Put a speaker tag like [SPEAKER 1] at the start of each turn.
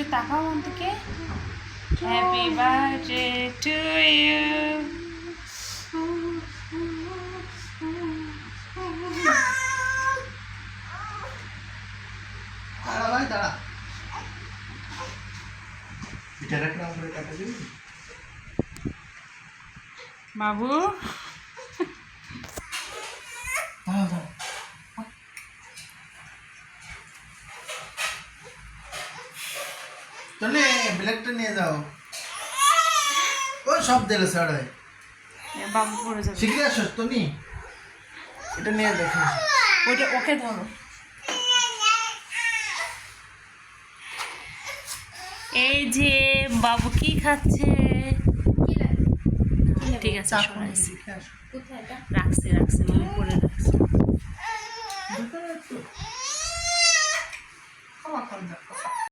[SPEAKER 1] একটু তাকাও অন্তকে। Happy birthday to you.
[SPEAKER 2] দাঁড়া এটা রাখলাম করে কাটা দিবি
[SPEAKER 1] বাবু
[SPEAKER 2] চলে ব্ল্যাকটা নিয়ে যাও ও সব দিলে ছাড়াই
[SPEAKER 1] বাবু পড়ে যাবে।
[SPEAKER 2] শিখে আসো তুমি এটা নিয়ে দেখো
[SPEAKER 1] ওটা ওকে ধরো। এই যে বাবু কি খাচ্ছে? ঠিক আছে সরাইছি। রাখছি রাখছি, মনে করে রাখছি।